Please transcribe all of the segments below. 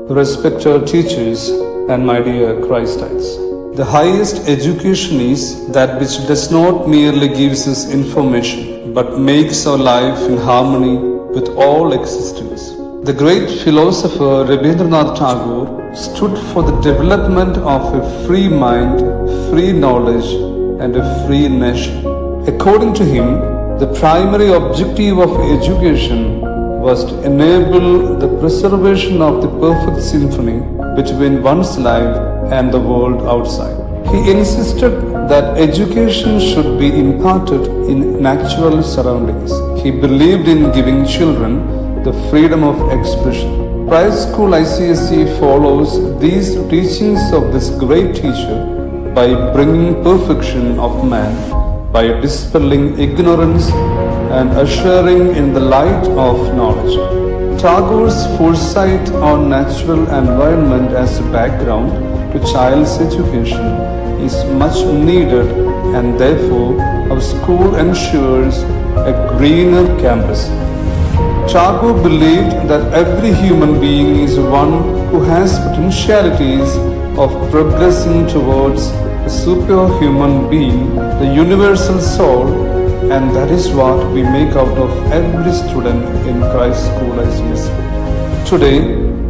respected teachers, and my dear Christites. The highest education is that which does not merely gives us information, but makes our life in harmony with all existence. The great philosopher Rabindranath Tagore stood for the development of a free mind, free knowledge, and a free nation. According to him, the primary objective of education was to enable the preservation of the perfect symphony between one's life and the world outside. He insisted that education should be imparted in natural surroundings. He believed in giving children the freedom of expression. Private school ICSE follows these teachings of this great teacher by bringing perfection of man, by dispelling ignorance and ushering in the light of knowledge. Tagore's foresight on natural environment as a background to child's education is much needed, and therefore our school ensures a greener campus. Tagore believed that every human being is one who has potentialities of progressing towards a superhuman being, the universal soul, and that is what we make out of every student in Christ School ICSE. Today,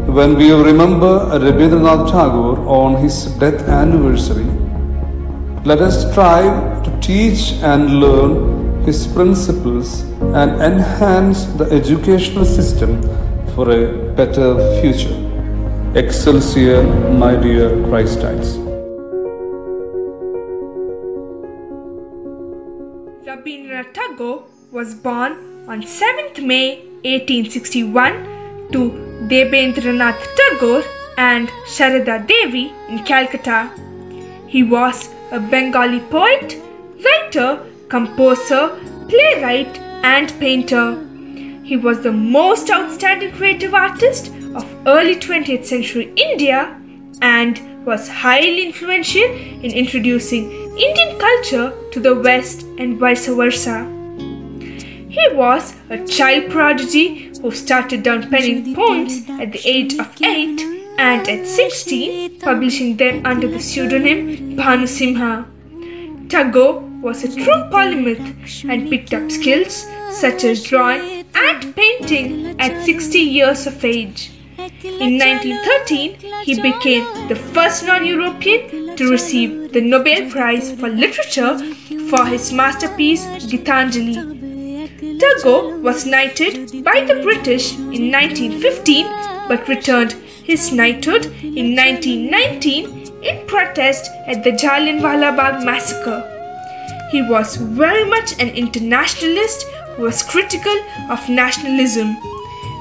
when we remember Rabindranath Tagore on his death anniversary, let us strive to teach and learn his principles and enhance the educational system for a better future. Excelsior, my dear Christites. Rabindranath Tagore was born on 7th May 1861 to Rabindranath Tagore and Sharada Devi in Calcutta. He was a Bengali poet, writer, composer, playwright and painter. He was the most outstanding creative artist of early 20th century India and was highly influential in introducing Indian culture to the West and vice versa. He was a child prodigy who started down penning poems at the age of 8 and at 16 publishing them under the pseudonym Bhanu Simha. Tagore was a true polymath and picked up skills such as drawing and painting at 60 years of age. In 1913, he became the first non-European to receive the Nobel Prize for Literature for his masterpiece Gitanjali. Tagore was knighted by the British in 1915 but returned his knighthood in 1919 in protest at the Jallianwala Bagh massacre. He was very much an internationalist who was critical of nationalism.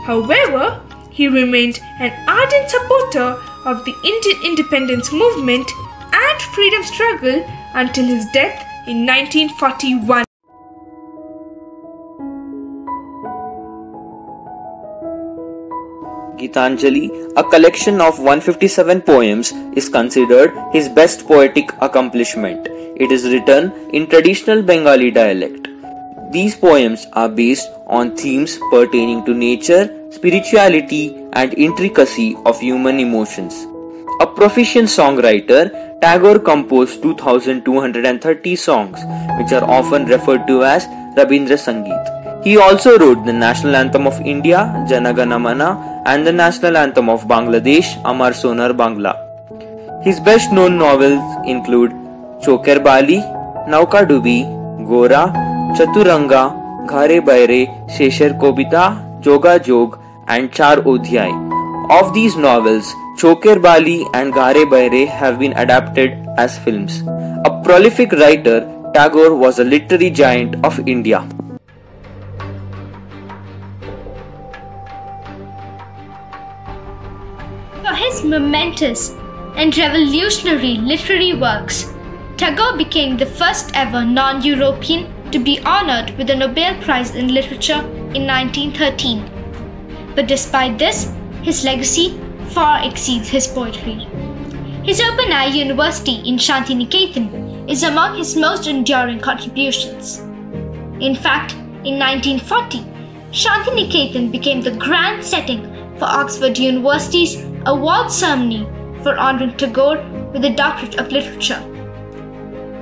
However, he remained an ardent supporter of the Indian independence movement and freedom struggle until his death in 1941. Gitanjali, a collection of 157 poems, is considered his best poetic accomplishment. It is written in traditional Bengali dialect. These poems are based on themes pertaining to nature, spirituality, and intricacy of human emotions. A proficient songwriter, Tagore composed 2,230 songs, which are often referred to as Rabindra Sangeet. He also wrote the national anthem of India, Jana Gana Mana, and the national anthem of Bangladesh, Amar Sonar Bangla. His best known novels include Choker Bali, Nauka Dubi, Gora, Chaturanga, Ghare Baire, Sheshar Kobita, Joga Jog, and Char Odhyay. Of these novels, Choker Bali and Ghare Baire have been adapted as films. A prolific writer, Tagore was a literary giant of India. For his momentous and revolutionary literary works, Tagore became the first ever non-European to be honored with the Nobel Prize in Literature in 1913. But despite this, his legacy far exceeds his poetry. His Open Eye University in Shantiniketan is among his most enduring contributions. In fact, in 1940, Shantiniketan became the grand setting for Oxford University's award ceremony for honoring Tagore with the Doctorate of Literature.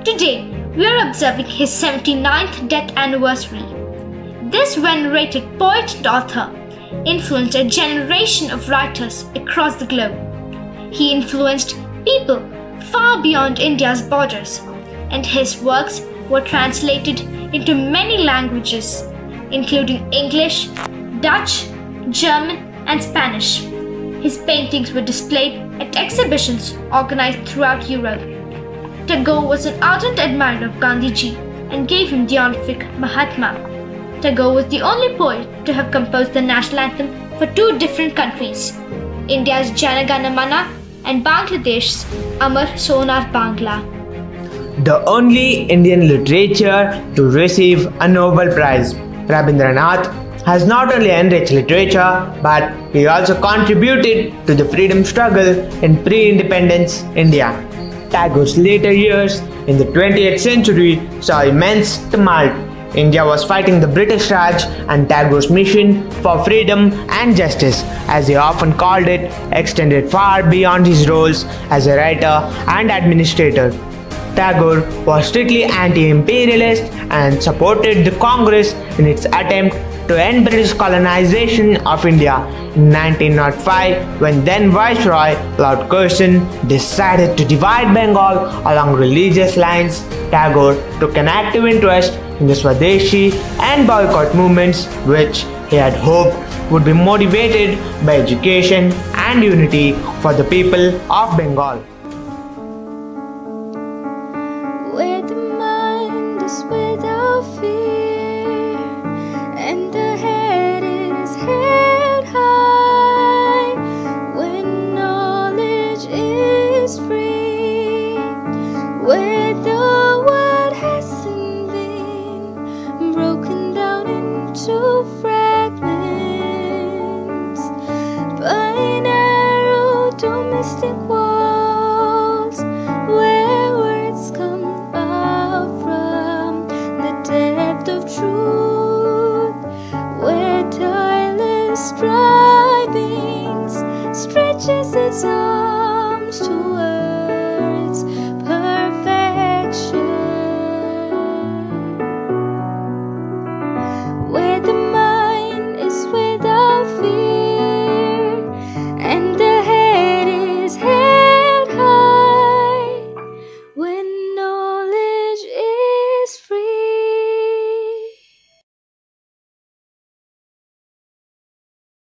Today, we are observing his 79th death anniversary. This venerated poet and author influenced a generation of writers across the globe. He influenced people far beyond India's borders, and his works were translated into many languages, including English, Dutch, German, and Spanish. His paintings were displayed at exhibitions organized throughout Europe. Tagore was an ardent admirer of Gandhiji and gave him the honorific Mahatma. Tagore was the only poet to have composed the national anthem for two different countries, India's Jana Gana Mana and Bangladesh's Amar Sonar Bangla. The only Indian literature to receive a Nobel Prize, Rabindranath has not only enriched literature, but he also contributed to the freedom struggle in pre-independence India. Tagore's later years in the 20th century saw immense tumult. India was fighting the British Raj, and Tagore's mission for freedom and justice, as he often called it, extended far beyond his roles as a writer and administrator. Tagore was strictly anti-imperialist and supported the Congress in its attempt to end British colonization of India. In 1905, when then Viceroy Lord Curzon decided to divide Bengal along religious lines, Tagore took an active interest in the Swadeshi and boycott movements, which he had hoped would be motivated by education and unity for the people of Bengal. Where the mind is without fear, and the head is held high, when knowledge is free, where the world hasn't been broken down into fragments by narrow domestic walls.